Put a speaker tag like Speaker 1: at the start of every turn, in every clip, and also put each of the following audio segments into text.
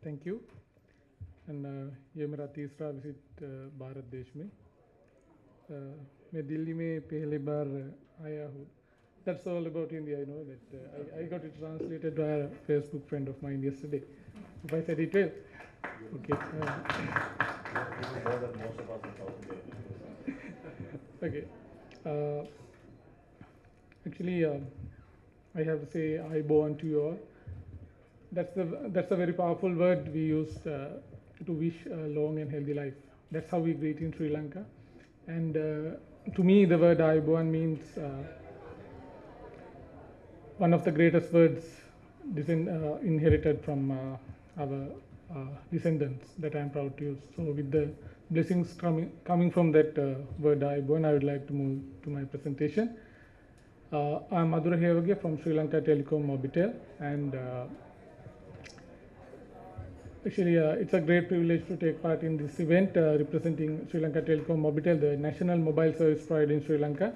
Speaker 1: Thank you and ये मेरा तीसरा विजिट भारत देश में। मैं दिल्ली में पहली बार आया हूँ। That's all about India. I know that I got it translated by a Facebook friend of mine yesterday. If I said it well, okay.
Speaker 2: More than most of us in South India.
Speaker 1: Okay. Actually, I have to say I born to you all. That's a very powerful word we use to wish a long and healthy life. That's how we greet in Sri Lanka. And to me, the word Ayubowan means one of the greatest words inherited from our descendants that I'm proud to use. So with the blessings coming from that word Ayubowan, I would like to move to my presentation. I'm Madhura Hevage from Sri Lanka Telecom Mobitel, and actually it's a great privilege to take part in this event representing Sri Lanka Telecom Mobitel, the national mobile service provider in Sri Lanka.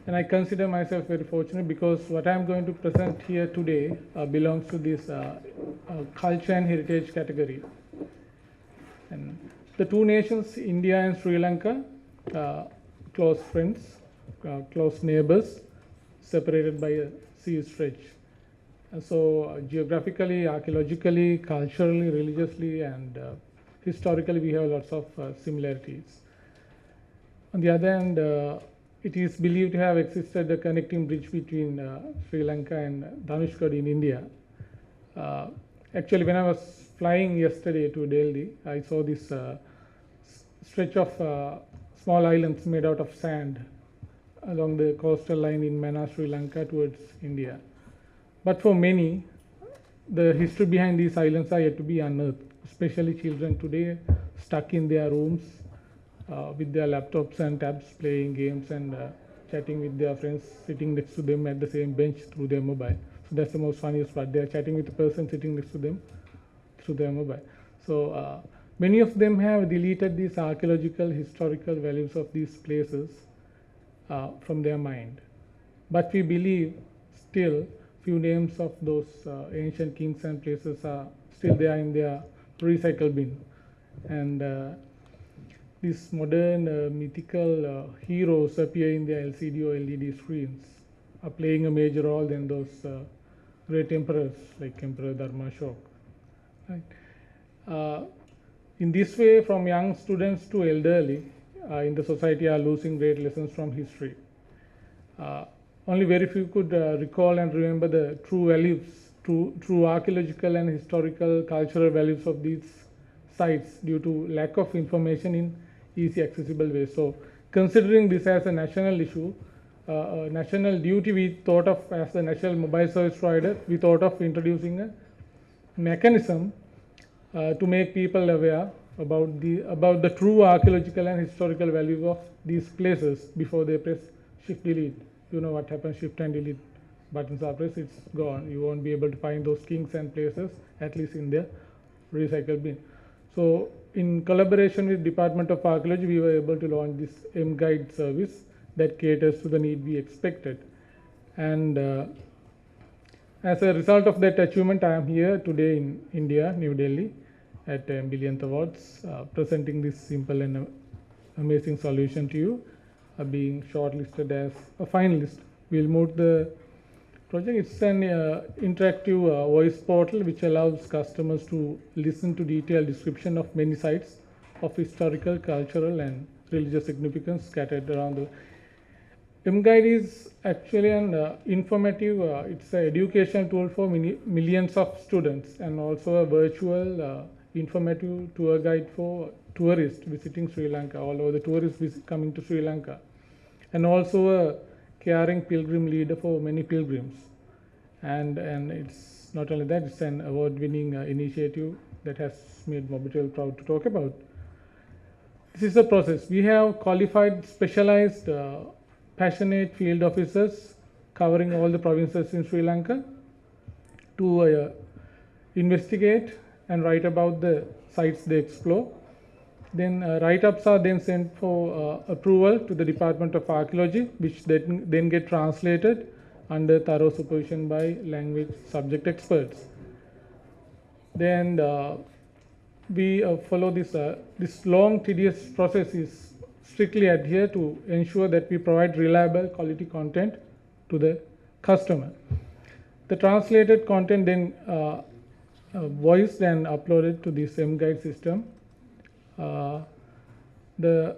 Speaker 1: And I consider myself very fortunate because what I'm going to present here today belongs to this culture and heritage category. And the two nations, India and Sri Lanka, close friends, close neighbors, separated by a sea stretch. And so geographically, archaeologically, culturally, religiously, and historically, we have lots of similarities. On the other hand, it is believed to have existed a connecting bridge between Sri Lanka and Dhanushkodi in India. Actually, when I was flying yesterday to Delhi, I saw this stretch of small islands made out of sand along the coastal line in Mannar, Sri Lanka towards India. But for many, the history behind these islands are yet to be unearthed, especially children today stuck in their rooms with their laptops and tabs, playing games and chatting with their friends sitting next to them at the same bench through their mobile. So that's the most funniest part. They are chatting with the person sitting next to them through their mobile. So many of them have deleted these archaeological, historical values of these places from their mind. But we believe still few names of those ancient kings and places are still there in their recycle bin. And these modern mythical heroes appear in their LCD or LED screens, are playing a major role than those great emperors like Emperor Dharma Ashoka. Right? In this way, from young students to elderly in the society are losing great lessons from history. Only very few could recall and remember the true values, true archaeological and historical cultural values of these sites due to lack of information in easy accessible ways. So considering this as a national issue, a national duty, we thought of as the national mobile service provider, we thought of introducing a mechanism to make people aware about the true archaeological and historical values of these places before they press shift delete. You know what happens, shift and delete buttons are pressed, it's gone. You won't be able to find those kings and places, at least in their recycle bin. So in collaboration with Department of Archaeology, we were able to launch this M-Guide service that caters to the need we expected. And as a result of that achievement, I am here today in India, New Delhi, at Billionth Awards, presenting this simple and amazing solution to you, being shortlisted as a finalist. We'll move the project. It's an interactive voice portal which allows customers to listen to detailed description of many sites of historical, cultural, and religious significance scattered around the. M-Guide is actually an informative, it's an educational tool for millions of students, and also a virtual informative tour guide for tourists visiting Sri Lanka, all over the tourists coming to Sri Lanka, and also a caring pilgrim leader for many pilgrims. And it's not only that, it's an award-winning initiative that has made Mobitel proud to talk about. This is the process. We have qualified, specialized, passionate field officers covering all the provinces in Sri Lanka to investigate and write about the sites they explore. Then write-ups are then sent for approval to the Department of Archaeology, which then get translated under thorough supervision by language subject experts. Then we follow this long tedious process is strictly adhere to ensure that we provide reliable quality content to the customer. The translated content then voiced and uploaded to this mGuide system. The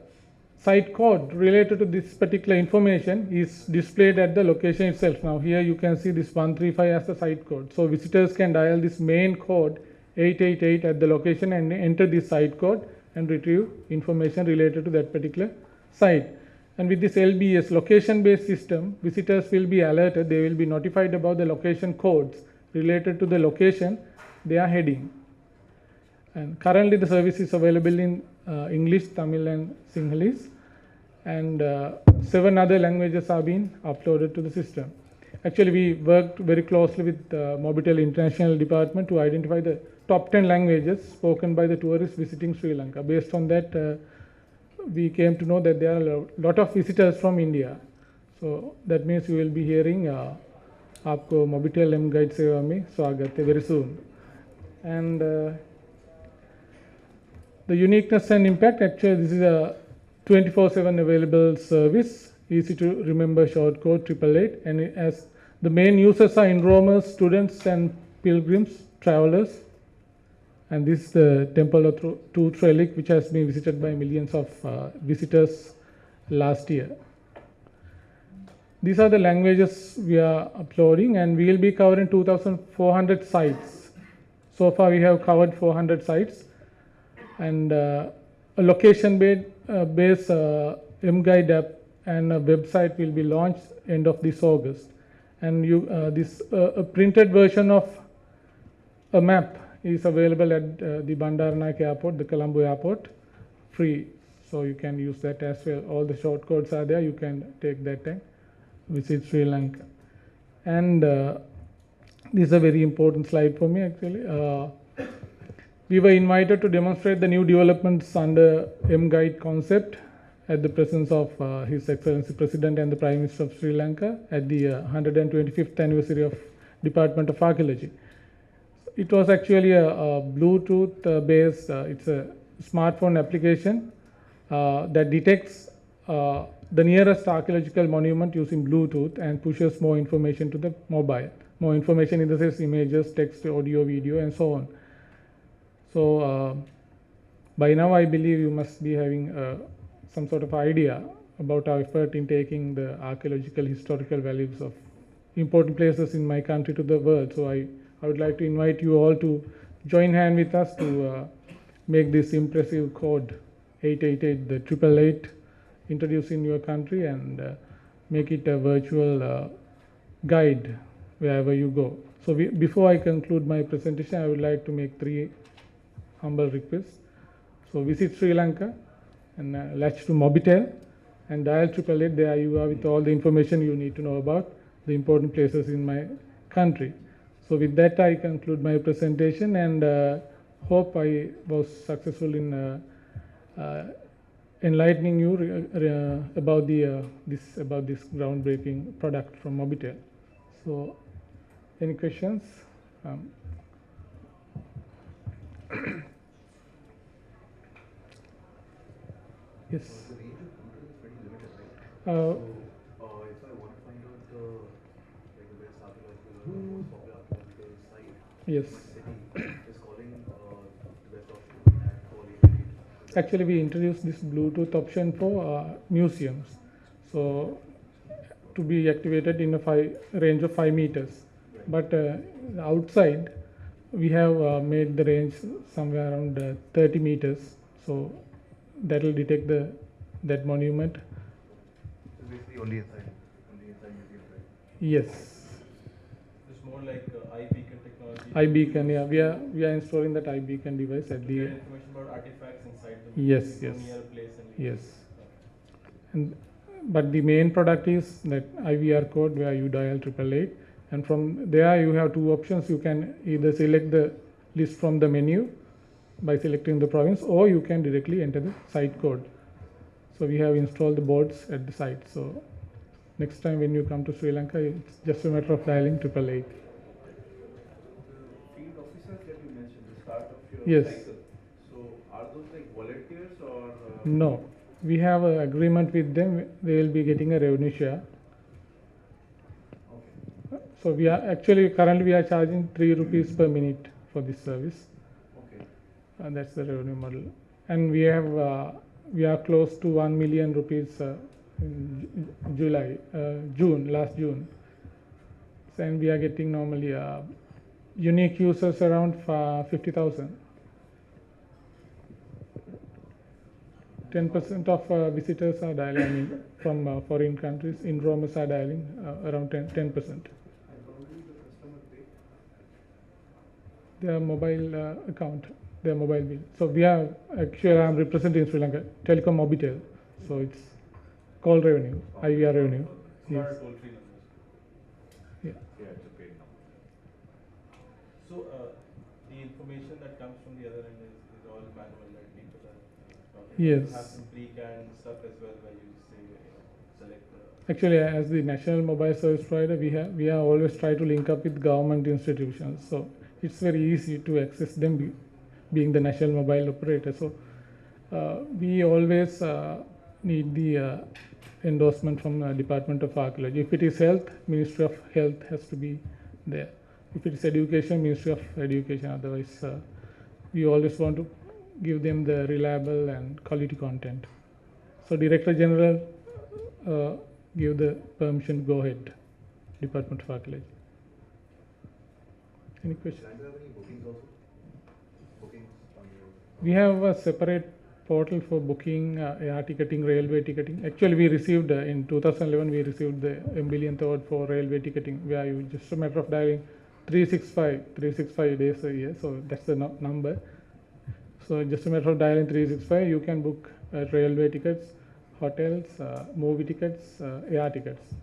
Speaker 1: site code related to this particular information is displayed at the location itself. Now here you can see this 135 as the site code. So visitors can dial this main code 888 at the location and enter this site code and retrieve information related to that particular site. And with this LBS, location based system, visitors will be alerted, they will be notified about the location codes related to the location they are heading. And currently the service is available in English, Tamil and Sinhalese, and 7 other languages are being uploaded to the system. Actually, we worked very closely with Mobitel International Department to identify the top 10 languages spoken by the tourists visiting Sri Lanka. Based on that, we came to know that there are a lot of visitors from India. So that means you will be hearing आपको Mobitel mGuide सेवा में स्वागत है very soon. And the uniqueness and impact, actually this is a 24/7 available service, easy to remember short code 888, and as the main users are enrollers, students and pilgrims, travelers. And this is the Temple of Tooth Relic, which has been visited by millions of visitors last year. These are the languages we are uploading, and we will be covering 2,400 sites. So far we have covered 400 sites, and a location-based mGuide app and a website will be launched end of this August. And a printed version of a map is available at the Bandaranaike Airport, the Colombo Airport, free. So you can use that as well. All the short codes are there. You can take that and visit Sri Lanka. And this is a very important slide for me actually. We were invited to demonstrate the new developments under mGuide concept at the presence of His Excellency President and the Prime Minister of Sri Lanka at the 125th anniversary of Department of Archaeology. It was actually a Bluetooth based, it's a smartphone application that detects the nearest archaeological monument using Bluetooth and pushes more information to the mobile. More information in the sense images, text, audio, video, and so on. So by now I believe you must be having some sort of idea about our effort in taking the archaeological historical values of important places in my country to the world. So I would like to invite you all to join hand with us to make this impressive code 888, the 888, introduce in your country and make it a virtual guide wherever you go. So before I conclude my presentation, I would like to make 3 humble requests. So visit Sri Lanka and latch to Mobitel and dial 888. There you are with all the information you need to know about the important places in my country. So with that, I conclude my presentation and hope I was successful in enlightening you about this groundbreaking product from Mobitel. So, any questions? Yes.
Speaker 2: The range of content is pretty limited, right?
Speaker 1: So,
Speaker 2: if I want to find out the best archaeological, most popular archaeological site,
Speaker 1: yes.
Speaker 2: my city is calling the best option at 488.
Speaker 1: Actually, we introduced this Bluetooth option for museums. So, to be activated in a range of 5 meters. But outside, we have made the range somewhere around 30 meters. So, that will detect that monument.
Speaker 2: It's basically only inside museums, right?
Speaker 1: Yes.
Speaker 2: It's more like iBeacon technology.
Speaker 1: iBeacon, yeah, we are installing that iBeacon device at the.
Speaker 2: Get information about artifacts inside the
Speaker 1: Yes,
Speaker 2: museum,
Speaker 1: yes.
Speaker 2: near a place and
Speaker 1: Yes. But the main product is that IVR code where you dial 888, and from there you have 2 options. You can either select the list from the menu by selecting the province, or you can directly enter the site code. So we have installed the boards at the site. So next time when you come to Sri Lanka, it's just a matter of dialing 888.
Speaker 2: the field officers that you mentioned,
Speaker 1: Yes.
Speaker 2: cycle. So are those like volunteers or?
Speaker 1: No, we have an agreement with them. They will be getting a revenue share.
Speaker 2: Okay.
Speaker 1: So we are actually currently we are charging 3 rupees per minute for this service.
Speaker 2: Okay.
Speaker 1: That's the revenue model, and we are close to 1 million rupees in June, last June. So, and we are getting normally unique users around 50,000. 10% of visitors are dialing, I mean, from foreign countries. Enrollments are dialing around 10%.
Speaker 2: And how do the customer pay?
Speaker 1: Their mobile account, their mobile bill. So we are actually I'm representing Sri Lanka Telecom Mobitel. So it's call revenue, IVR revenue.
Speaker 2: It's not
Speaker 1: Yes.
Speaker 2: toll free numbers.
Speaker 1: Yeah.
Speaker 2: Yeah, it's a paid number.
Speaker 3: So the information that comes from the other end is all manual, right? People are talking.
Speaker 1: Yes.
Speaker 3: You have some pre-canned stuff as well where you say, select the.
Speaker 1: Actually, as the national mobile service provider, we are always try to link up with government institutions. So it's very easy to access them, being the national mobile operator. So we always need the endorsement from Department of Archaeology. If it is health, Ministry of Health has to be there. If it is education, Ministry of Education. Otherwise, we always want to give them the reliable and quality content. So Director General give the permission to go ahead, Department of Archaeology. Any questions?
Speaker 2: Do you have any bookings also? Bookings on your?
Speaker 1: We have a separate portal for booking air ticketing, railway ticketing. Actually, we received in 2011 we received the millionth award for railway ticketing, where you just a matter of dialing 365 days a year. So that's the number. So just a matter of dialing 365, you can book railway tickets, hotels, movie tickets, air tickets.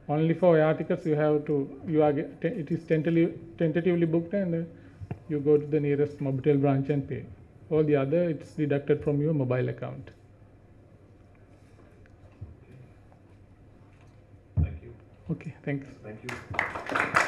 Speaker 1: Only for air tickets it is tentatively booked, and you go to the nearest Mobitel branch and pay. All the other it's deducted from your mobile account.
Speaker 2: Thank you.
Speaker 1: Okay, thanks.
Speaker 2: Thank you.